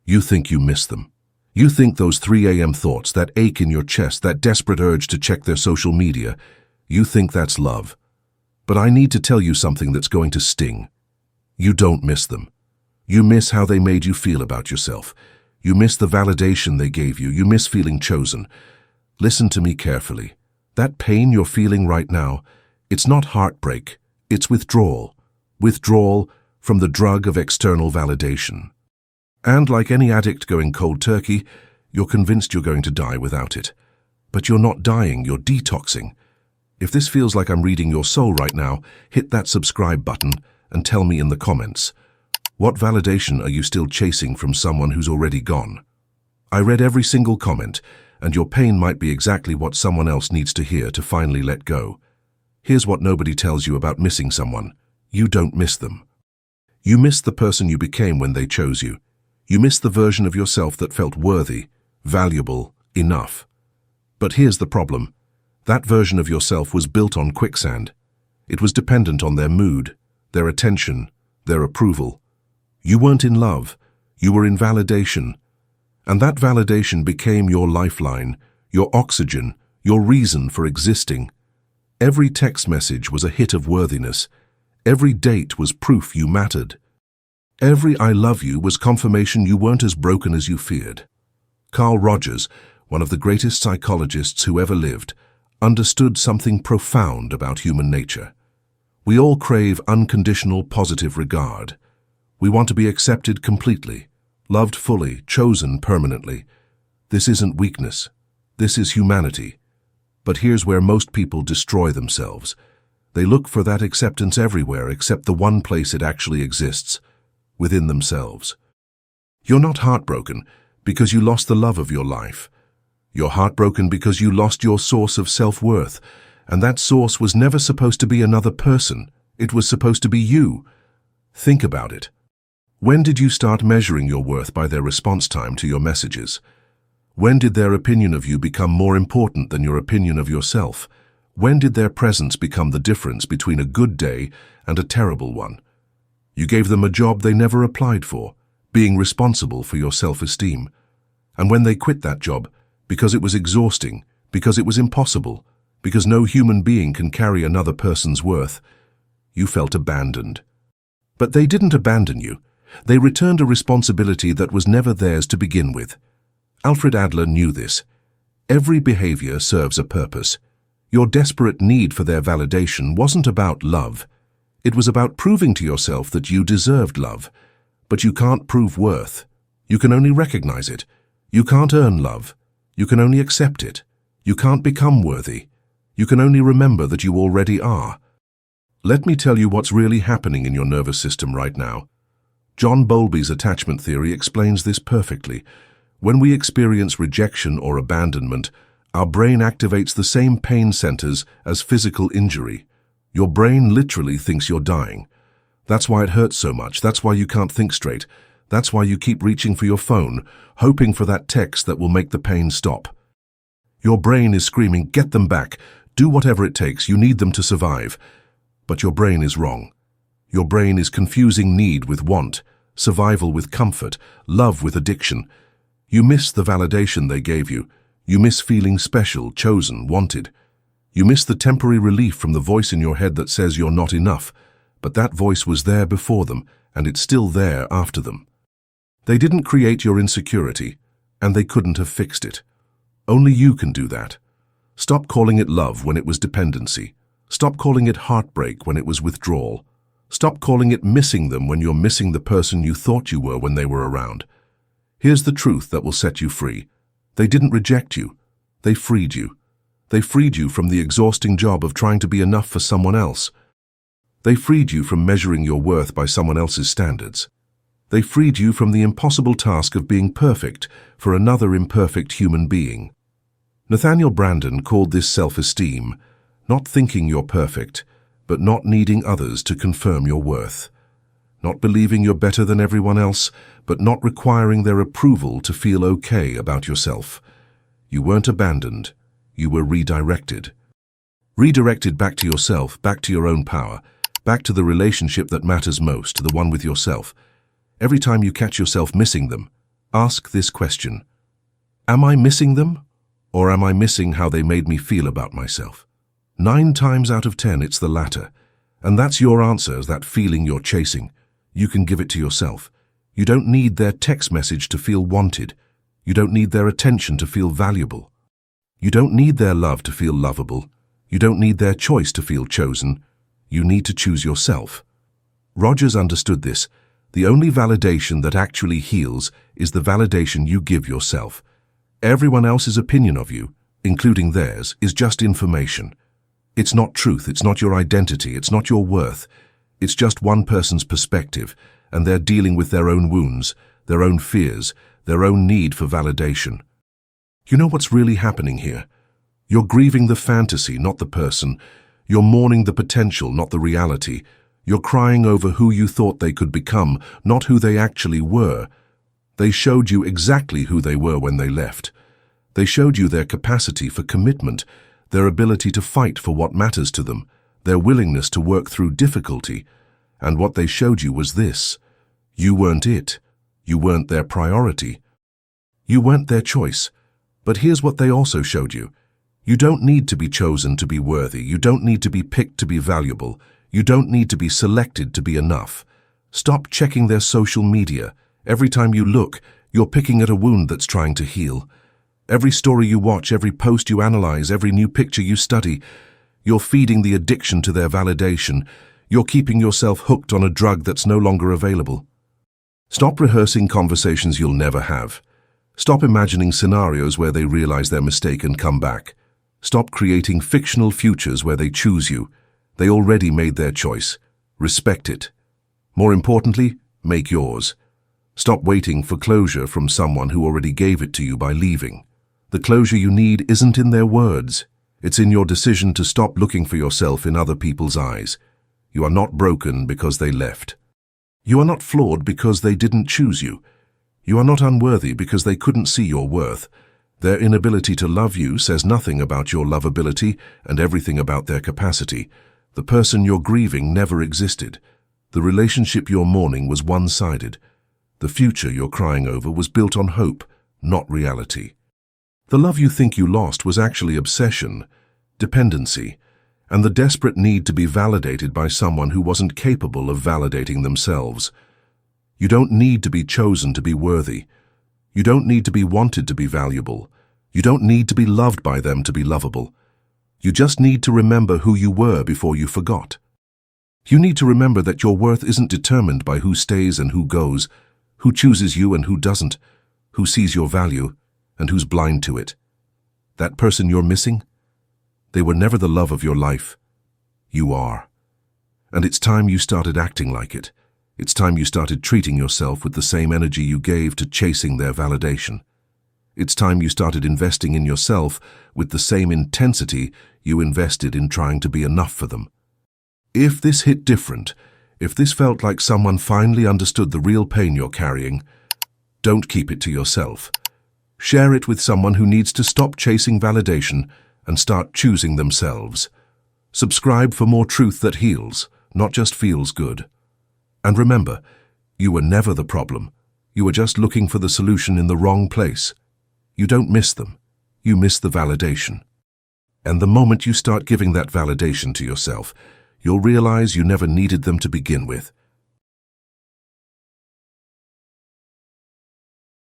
You think you miss them. You think those 3 a.m. thoughts, that ache in your chest, that desperate urge to check their social media, you think that's love. But I need to tell you something that's going to sting. You don't miss them. You miss how they made you feel about yourself. You miss the validation they gave you. You miss feeling chosen. Listen to me carefully. That pain you're feeling right now, it's not heartbreak, it's withdrawal. Withdrawal from the drug of external validation. And like any addict going cold turkey, you're convinced you're going to die without it. But you're not dying, you're detoxing. If this feels like I'm reading your soul right now, hit that subscribe button and tell me in the comments, what validation are you still chasing from someone who's already gone? I read every single comment, and your pain might be exactly what someone else needs to hear to finally let go. Here's what nobody tells you about missing someone. You don't miss them. You miss the person you became when they chose you. You miss the version of yourself that felt worthy, valuable, enough. But here's the problem. That version of yourself was built on quicksand. It was dependent on their mood, their attention, their approval. You weren't in love, you were in validation. And that validation became your lifeline, your oxygen, your reason for existing. Every text message was a hit of worthiness. Every date was proof you mattered. Every I love you was confirmation you weren't as broken as you feared. Carl Rogers, one of the greatest psychologists who ever lived, understood something profound about human nature. We all crave unconditional positive regard. We want to be accepted completely, loved fully, chosen permanently. This isn't weakness. This is humanity. But here's where most people destroy themselves. They look for that acceptance everywhere except the one place it actually exists, within themselves. You're not heartbroken because you lost the love of your life. You're heartbroken because you lost your source of self-worth, and that source was never supposed to be another person. It was supposed to be you. Think about it. When did you start measuring your worth by their response time to your messages? When did their opinion of you become more important than your opinion of yourself? When did their presence become the difference between a good day and a terrible one? You gave them a job they never applied for, being responsible for your self-esteem. And when they quit that job, because it was exhausting, because it was impossible, because no human being can carry another person's worth, you felt abandoned. But they didn't abandon you. They returned a responsibility that was never theirs to begin with. Alfred Adler knew this. Every behavior serves a purpose. Your desperate need for their validation wasn't about love. It was about proving to yourself that you deserved love. But you can't prove worth. You can only recognize it. You can't earn love. You can only accept it. You can't become worthy. You can only remember that you already are. Let me tell you what's really happening in your nervous system right now. John Bowlby's attachment theory explains this perfectly. When we experience rejection or abandonment, our brain activates the same pain centers as physical injury. Your brain literally thinks you're dying. That's why it hurts so much. That's why you can't think straight. That's why you keep reaching for your phone, hoping for that text that will make the pain stop. Your brain is screaming, get them back. Do whatever it takes. You need them to survive. But your brain is wrong. Your brain is confusing need with want, survival with comfort, love with addiction. You miss the validation they gave you. You miss feeling special, chosen, wanted. You miss the temporary relief from the voice in your head that says you're not enough. But that voice was there before them, and it's still there after them. They didn't create your insecurity, and they couldn't have fixed it. Only you can do that. Stop calling it love when it was dependency. Stop calling it heartbreak when it was withdrawal. Stop calling it missing them when you're missing the person you thought you were when they were around. Here's the truth that will set you free. They didn't reject you. They freed you. They freed you from the exhausting job of trying to be enough for someone else. They freed you from measuring your worth by someone else's standards. They freed you from the impossible task of being perfect for another imperfect human being. Nathaniel Branden called this self-esteem, not thinking you're perfect, but not needing others to confirm your worth. Not believing you're better than everyone else, but not requiring their approval to feel okay about yourself. You weren't abandoned. You were redirected. Redirected back to yourself, back to your own power, back to the relationship that matters most, to the one with yourself. Every time you catch yourself missing them, Ask this question. Am I missing them? Or am I missing how they made me feel about myself? 9 times out of 10, it's the latter. And that's your answer, that feeling you're chasing. You can give it to yourself. You don't need their text message to feel wanted. You don't need their attention to feel valuable. You don't need their love to feel lovable. You don't need their choice to feel chosen. You need to choose yourself. Rogers understood this. The only validation that actually heals is the validation you give yourself. Everyone else's opinion of you, including theirs, is just information. It's not truth, it's not your identity, it's not your worth. It's just one person's perspective, and they're dealing with their own wounds, their own fears, their own need for validation. You know what's really happening here? You're grieving the fantasy, not the person. You're mourning the potential, not the reality. You're crying over who you thought they could become, not who they actually were. They showed you exactly who they were when they left. They showed you their capacity for commitment, their ability to fight for what matters to them, their willingness to work through difficulty. And what they showed you was this. You weren't it. You weren't their priority. You weren't their choice. But here's what they also showed you. You don't need to be chosen to be worthy. You don't need to be picked to be valuable. You don't need to be selected to be enough. Stop checking their social media. Every time you look, you're picking at a wound that's trying to heal. Every story you watch, every post you analyze, every new picture you study, you're feeding the addiction to their validation. You're keeping yourself hooked on a drug that's no longer available. Stop rehearsing conversations you'll never have. Stop imagining scenarios where they realize their mistake and come back. Stop creating fictional futures where they choose you. They already made their choice. Respect it. More importantly, make yours. Stop waiting for closure from someone who already gave it to you by leaving. The closure you need isn't in their words. It's in your decision to stop looking for yourself in other people's eyes. You are not broken because they left. You are not flawed because they didn't choose you. You are not unworthy because they couldn't see your worth. Their inability to love you says nothing about your lovability and everything about their capacity. The person you're grieving never existed. The relationship you're mourning was one-sided. The future you're crying over was built on hope, not reality. The love you think you lost was actually obsession, dependency, and the desperate need to be validated by someone who wasn't capable of validating themselves. You don't need to be chosen to be worthy. You don't need to be wanted to be valuable. You don't need to be loved by them to be lovable. You just need to remember who you were before you forgot. You need to remember that your worth isn't determined by who stays and who goes, who chooses you and who doesn't, who sees your value and who's blind to it. That person you're missing, they were never the love of your life. You are. And it's time you started acting like it. It's time you started treating yourself with the same energy you gave to chasing their validation. It's time you started investing in yourself with the same intensity you invested in trying to be enough for them. If this hit different, if this felt like someone finally understood the real pain you're carrying, don't keep it to yourself. Share it with someone who needs to stop chasing validation and start choosing themselves. Subscribe for more truth that heals, not just feels good. And remember, you were never the problem. You were just looking for the solution in the wrong place. You don't miss them. You miss the validation. And the moment you start giving that validation to yourself, you'll realize you never needed them to begin with.